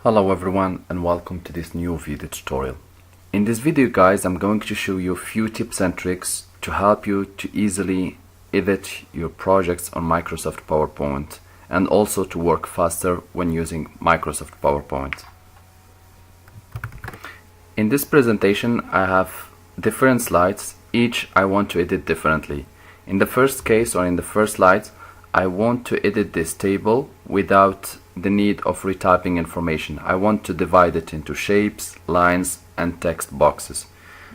Hello everyone and welcome to this new video tutorial. In this video guys, I'm going to show you a few tips and tricks to help you to easily edit your projects on Microsoft PowerPoint and also to work faster when using Microsoft PowerPoint. In this presentation I have different slides, each I want to edit differently. In the first case or in the first slide, I want to edit this table without the need of retyping information. I want to divide it into shapes, lines and text boxes.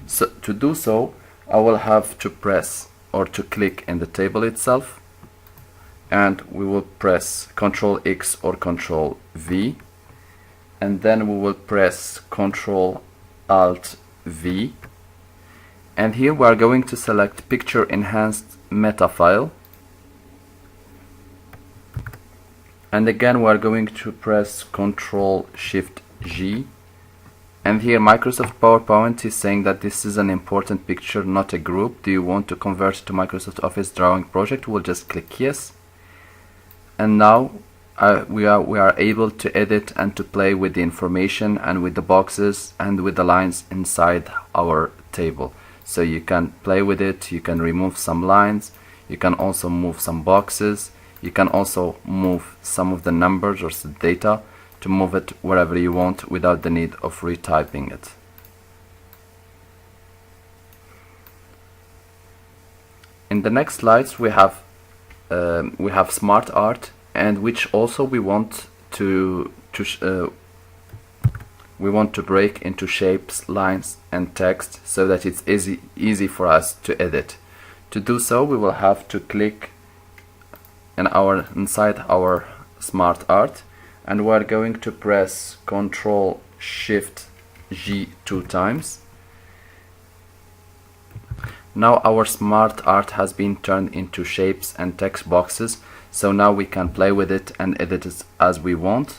So to do so, I will have to press or to click in the table itself, and we will press Ctrl X or Ctrl V, and then we will press Ctrl Alt V, and here we are going to select Picture Enhanced Meta File. And again we are going to press Ctrl Shift G, and here Microsoft PowerPoint is saying that this is an important picture, not a group. Do you want to convert it to Microsoft Office drawing project? We'll just click yes, and now we are able to edit and to play with the information and with the boxes and with the lines inside our table. So you can play with it, you can remove some lines, you can also move some boxes. You can also move some of the numbers or the data to move it wherever you want without the need of retyping it. In the next slides we have smart art, and which also we want to break into shapes, lines and text so that it's easy for us to edit. To do so, we will have to click inside our smart art, and we're going to press Ctrl Shift G 2 times. Now our smart art has been turned into shapes and text boxes, so now we can play with it and edit it as we want.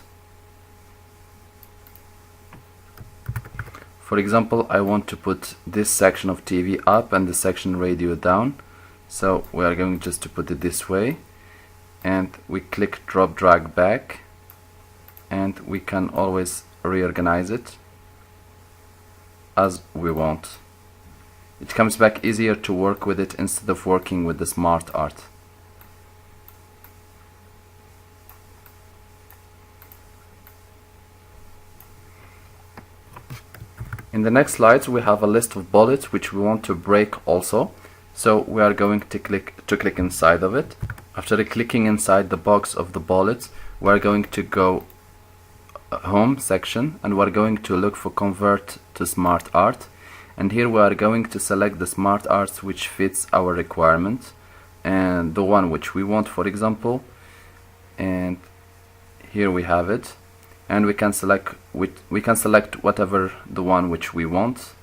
For example, I want to put this section of TV up and this section radio down, so we are going just to put it this way, and we click drop drag back, and we can always reorganize it as we want. It comes back easier to work with it instead of working with the smart art. In the next slides we have a list of bullets which we want to break also, so we are going to click inside of it. After clicking inside the box of the bullets, we are going to go home section, and we're going to look for convert to smart art, and here we are going to select the smart art which fits our requirement and the one which we want, for example, and here we have it, and we can select whatever the one which we want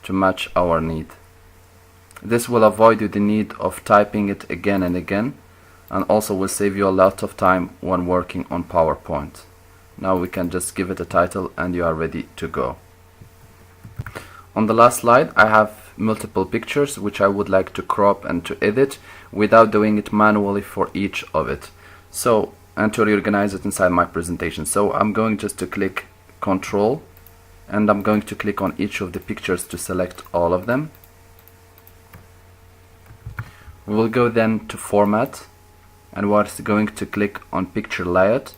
to match our need. This will avoid you the need of typing it again and again, and also will save you a lot of time when working on PowerPoint. Now we can just give it a title and you are ready to go. On the last slide I have multiple pictures which I would like to crop and to edit without doing it manually for each of it, so, and to reorganize it inside my presentation. So I'm going just to click Control, and I'm going to click on each of the pictures to select all of them. We will go then to Format, and we're going to click on Picture Layout,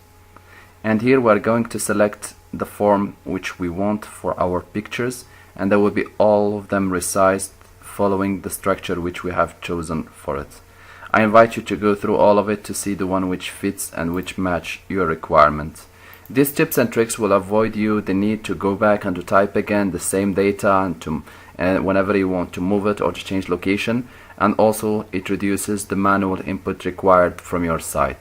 and here we're going to select the form which we want for our pictures, and there will be all of them resized following the structure which we have chosen for it. I invite you to go through all of it to see the one which fits and which match your requirement. These tips and tricks will avoid you the need to go back and to type again the same data and to whenever you want to move it or to change location, and also it reduces the manual input required from your side.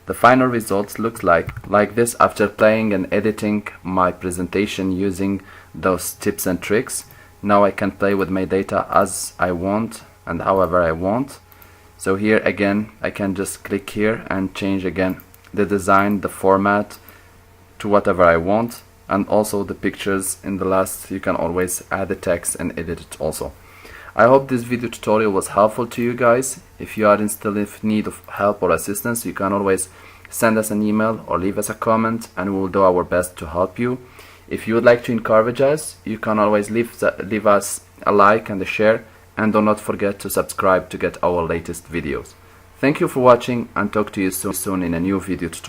The final results looks like this after playing and editing my presentation using those tips and tricks. Now I can play with my data as I want and however I want. So here again I can just click here and change again the design, the format to whatever I want, and also the pictures in the last you can always add the text and edit it also. I hope this video tutorial was helpful to you guys. If you are still in need of help or assistance, you can always send us an email or leave us a comment, and we will do our best to help you. If you would like to encourage us, you can always leave us a like and a share, and do not forget to subscribe to get our latest videos. Thank you for watching, and talk to you soon in a new video tutorial.